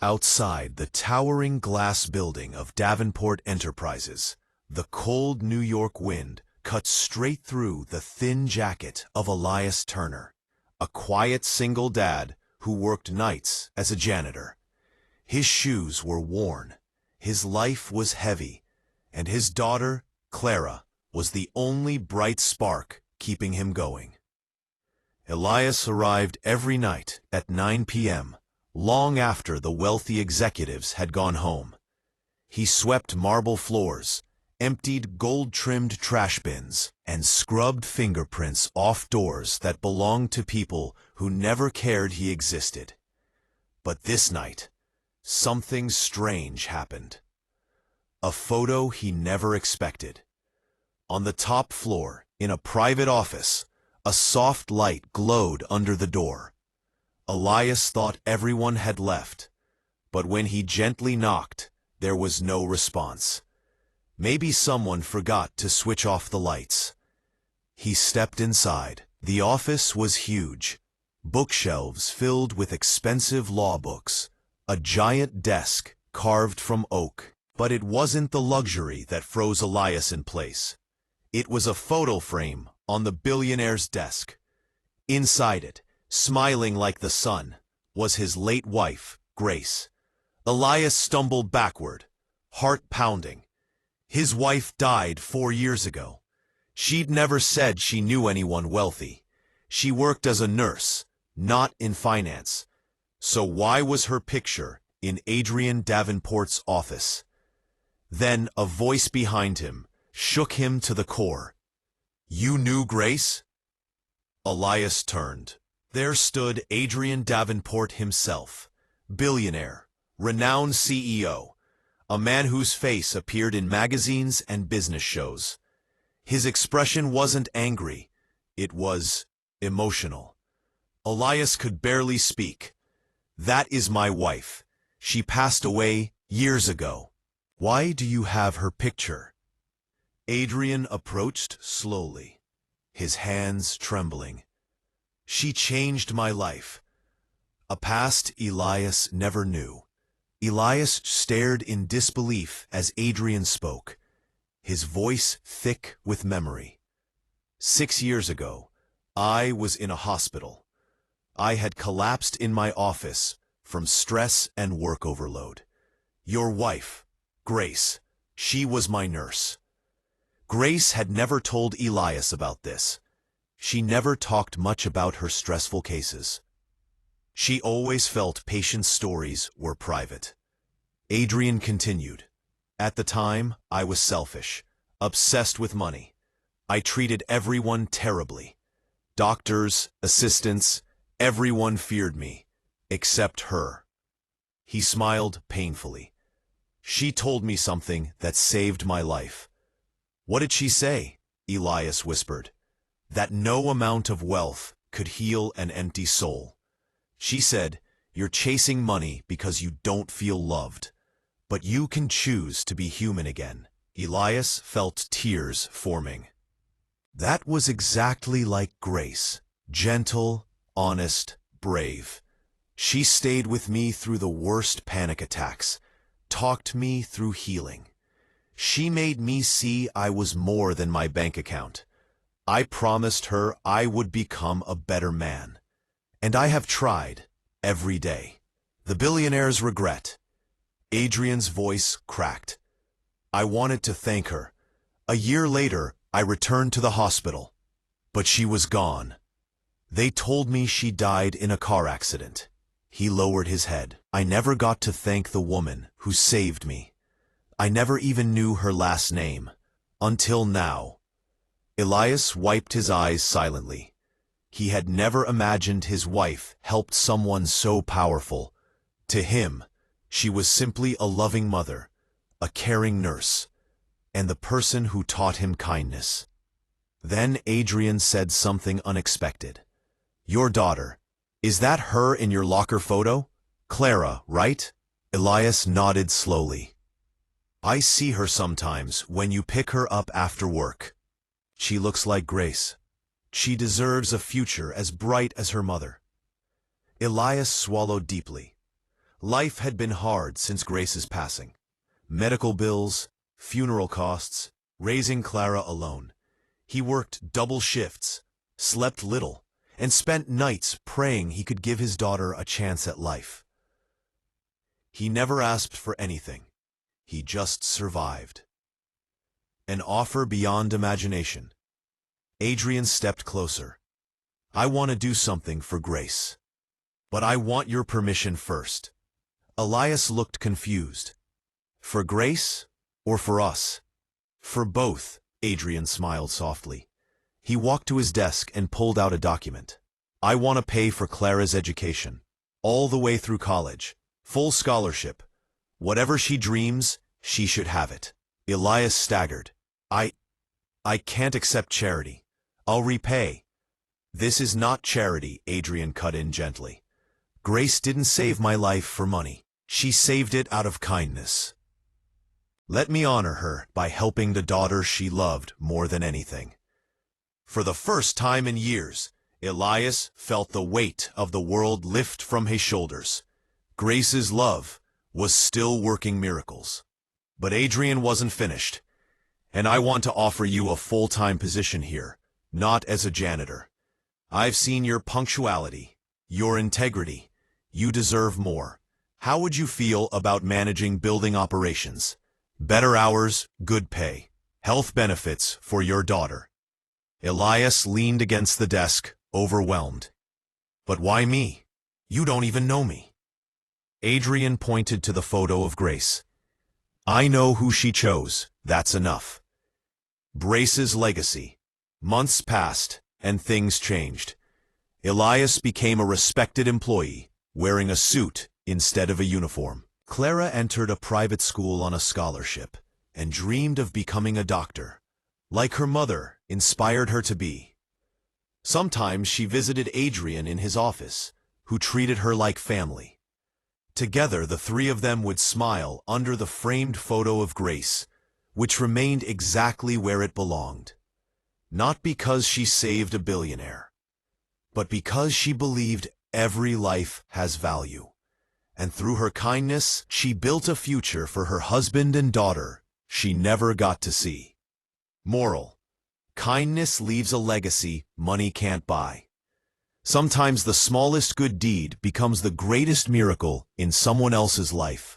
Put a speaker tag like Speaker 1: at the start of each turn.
Speaker 1: Outside the towering glass building of Davenport Enterprises, the cold New York wind cut straight through the thin jacket of Elias Turner, a quiet single dad who worked nights as a janitor. His shoes were worn, his life was heavy, and his daughter, Clara, was the only bright spark keeping him going. Elias arrived every night at 9 p.m., long after the wealthy executives had gone home. He swept marble floors, emptied gold-trimmed trash bins, and scrubbed fingerprints off doors that belonged to people who never cared he existed. But this night, something strange happened. A photo he never expected. On the top floor, in a private office, a soft light glowed under the door. Elias thought everyone had left, but when he gently knocked, there was no response. Maybe someone forgot to switch off the lights. He stepped inside. The office was huge. Bookshelves filled with expensive law books, a giant desk carved from oak. But it wasn't the luxury that froze Elias in place. It was a photo frame on the billionaire's desk. Inside it, smiling like the sun, was his late wife, Grace. Elias stumbled backward, heart pounding. His wife died 4 years ago. She'd never said she knew anyone wealthy. She worked as a nurse, not in finance. So why was her picture in Adrian Davenport's office? Then a voice behind him shook him to the core. "You knew Grace?" Elias turned. There stood Adrian Davenport himself, billionaire, renowned CEO, a man whose face appeared in magazines and business shows. His expression wasn't angry, it was emotional. Elias could barely speak. "That is my wife. She passed away years ago." "Why do you have her picture?" Adrian approached slowly, his hands trembling. "She changed my life." A past Elias never knew. Elias stared in disbelief as Adrian spoke, his voice thick with memory. 6 years ago, I was in a hospital. I had collapsed in my office from stress and work overload. Your wife, Grace, she was my nurse. Grace had never told Elias about this. She never talked much about her stressful cases. She always felt patients' stories were private. Adrian continued. "At the time, I was selfish, obsessed with money. I treated everyone terribly. Doctors, assistants, everyone feared me, except her." He smiled painfully. "She told me something that saved my life." "What did she say?" Elias whispered. "That no amount of wealth could heal an empty soul. She said, you're chasing money because you don't feel loved. But you can choose to be human again." Elias felt tears forming. That was exactly like Grace. Gentle, honest, brave. She stayed with me through the worst panic attacks, talked me through healing. She made me see I was more than my bank account. I promised her I would become a better man. And I have tried, every day. The billionaire's regret. Adrian's voice cracked. I wanted to thank her. A year later, I returned to the hospital. But she was gone. They told me she died in a car accident. He lowered his head. I never got to thank the woman who saved me. I never even knew her last name. Until now. Elias wiped his eyes silently. He had never imagined his wife helped someone so powerful. To him, she was simply a loving mother, a caring nurse, and the person who taught him kindness. Then Adrian said something unexpected. "Your daughter, is that her in your locker photo? Clara, right?" Elias nodded slowly. "I see her sometimes when you pick her up after work. She looks like Grace. She deserves a future as bright as her mother." Elias swallowed deeply. Life had been hard since Grace's passing. Medical bills, funeral costs, raising Clara alone. He worked double shifts, slept little, and spent nights praying he could give his daughter a chance at life. He never asked for anything. He just survived. An offer beyond imagination. Adrian stepped closer. I want to do something for Grace. But I want your permission first. Elias looked confused. For Grace or for us? For both, Adrian smiled softly. He walked to his desk and pulled out a document. I want to pay for Clara's education. All the way through college. Full scholarship. Whatever she dreams, she should have it. Elias staggered. I can't accept charity. I'll repay. This is not charity, Adrian cut in gently. Grace didn't save my life for money. She saved it out of kindness. Let me honor her by helping the daughter she loved more than anything. For the first time in years, Elias felt the weight of the world lift from his shoulders. Grace's love was still working miracles. But Adrian wasn't finished. And I want to offer you a full-time position here, not as a janitor. I've seen your punctuality, your integrity. You deserve more. How would you feel about managing building operations? Better hours, good pay, health benefits for your daughter. Elias leaned against the desk, overwhelmed. But why me? You don't even know me. Adrian pointed to the photo of Grace. I know who she chose, that's enough. Grace's legacy. Months passed, and things changed. Elias became a respected employee, wearing a suit instead of a uniform. Clara entered a private school on a scholarship, and dreamed of becoming a doctor, like her mother inspired her to be. Sometimes she visited Adrian in his office, who treated her like family. Together, the three of them would smile under the framed photo of Grace, which remained exactly where it belonged. Not because she saved a billionaire, but because she believed every life has value. And through her kindness, she built a future for her husband and daughter she never got to see. Moral: kindness leaves a legacy money can't buy. Sometimes the smallest good deed becomes the greatest miracle in someone else's life.